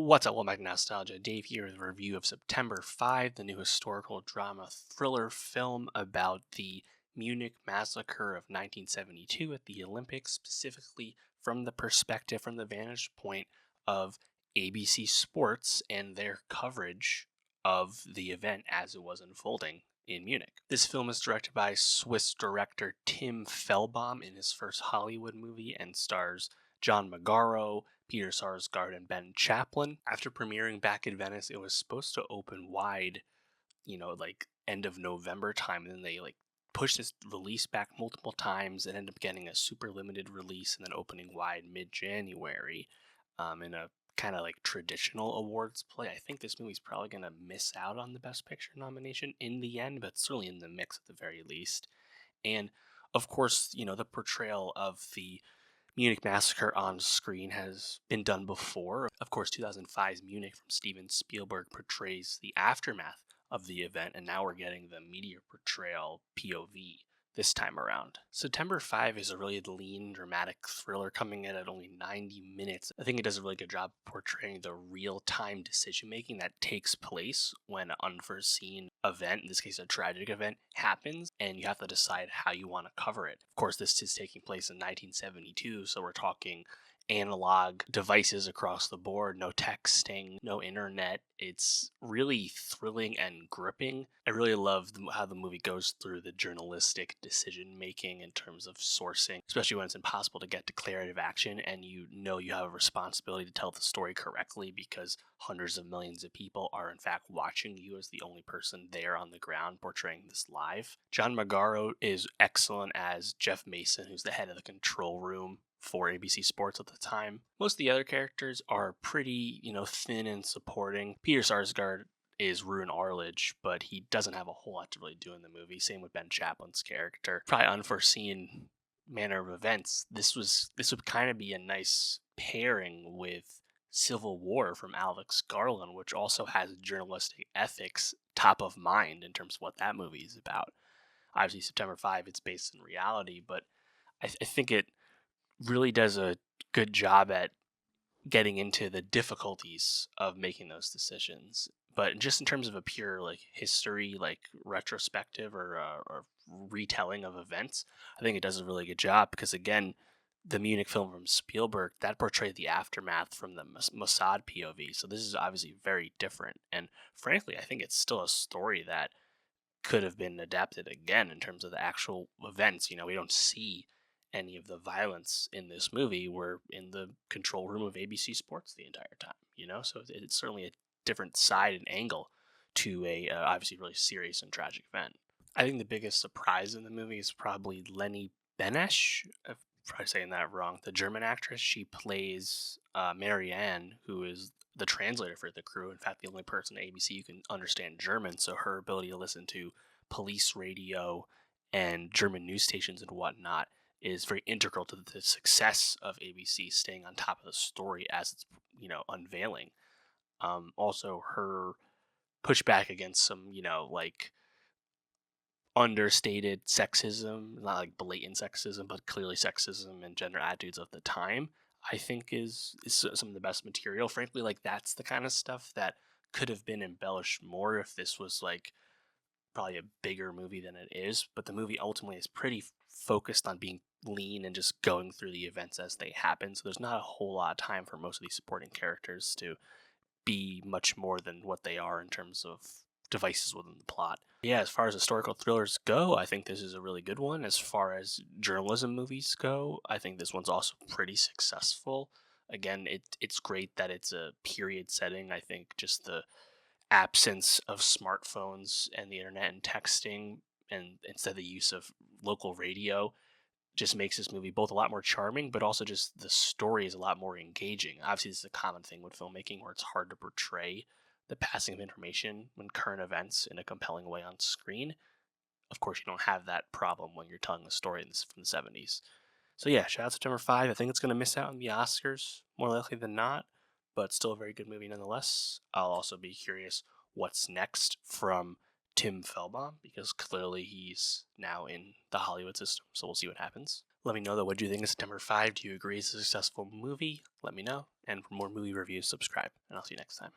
What's up, welcome back to Nostalgia. Dave here with a review of September 5, the new historical drama thriller film about the Munich massacre of 1972 at the Olympics, specifically from the vantage point of ABC Sports and their coverage of the event as it was unfolding in Munich. This film is directed by Swiss director Tim Fellbaum in his first Hollywood movie and stars John Magaro, Peter Sarsgaard, and Ben Chaplin. After premiering back in Venice, it was supposed to open wide, like end of November time, and then they pushed its release back multiple times and ended up getting a super limited release and then opening wide mid-January in a kind of like traditional awards play. I think this movie's probably going to miss out on the Best Picture nomination in the end, but certainly in the mix at the very least. And of course, the portrayal of the Munich Massacre on screen has been done before. Of course, 2005's Munich from Steven Spielberg portrays the aftermath of the event, and now we're getting the media portrayal POV this time around. September 5 is a really lean, dramatic thriller coming in at only 90 minutes. I think it does a really good job portraying the real-time decision-making that takes place when an unforeseen event, in this case a tragic event, happens, and you have to decide how you want to cover it. Of course, this is taking place in 1972, so we're talking analog devices across the board, no texting, no internet. It's really thrilling and gripping. I really love how the movie goes through the journalistic decision making in terms of sourcing, especially when it's impossible to get declarative action and you have a responsibility to tell the story correctly because hundreds of millions of people are in fact watching you as the only person there on the ground portraying this live. John Magaro is excellent as Jeff Mason, who's the head of the control room for ABC Sports at the time. Most of the other characters are pretty, thin and supporting. Peter Sarsgaard is Ruin Arledge, but he doesn't have a whole lot to really do in the movie. Same with Ben Chaplin's character. Probably unforeseen manner of events. This would kind of be a nice pairing with Civil War from Alex Garland, which also has journalistic ethics top of mind in terms of what that movie is about. Obviously, September 5, it's based in reality, but I think it really does a good job at getting into the difficulties of making those decisions. But just in terms of a pure history, retrospective or retelling of events, I think it does a really good job because again, the Munich film from Spielberg that portrayed the aftermath from the Mossad POV. So this is obviously very different, and frankly, I think it's still a story that could have been adapted again in terms of the actual events. We don't see any of the violence in this movie. We're in the control room of ABC Sports the entire time, so it's certainly a different side and angle to a obviously really serious and tragic event. I think the biggest surprise in the movie is probably Lenny Benesch. I'm probably saying that wrong. The German actress, she plays Marianne, who is the translator for the crew. In fact, the only person at ABC who can understand German, so her ability to listen to police radio and German news stations and whatnot is very integral to the success of ABC staying on top of the story as it's unveiling. Also, her pushback against some understated sexism, not like blatant sexism, but clearly sexism and gender attitudes of the time, I think is some of the best material. Frankly, that's the kind of stuff that could have been embellished more if this was probably a bigger movie than it is, but the movie ultimately is pretty focused on being lean and just going through the events as they happen. So there's not a whole lot of time for most of these supporting characters to be much more than what they are in terms of devices within the plot. Yeah, as far as historical thrillers go, I think this is a really good one. As far as journalism movies go, I think this one's also pretty successful. Again, it's great that it's a period setting. I think just the absence of smartphones and the internet and texting, and instead the use of local radio, just makes this movie both a lot more charming, but also just the story is a lot more engaging. Obviously, this is a common thing with filmmaking where it's hard to portray the passing of information when current events in a compelling way on screen. Of course, you don't have that problem when you're telling a story from the 70s. So yeah, shout out to September 5. I think it's going to miss out on the Oscars, more likely than not, but still a very good movie nonetheless. I'll also be curious what's next from Tim Feldbaum, because clearly he's now in the Hollywood system, so we'll see what happens. Let me know, though, what do you think of September 5? Do you agree it's a successful movie? Let me know. And for more movie reviews, subscribe, and I'll see you next time.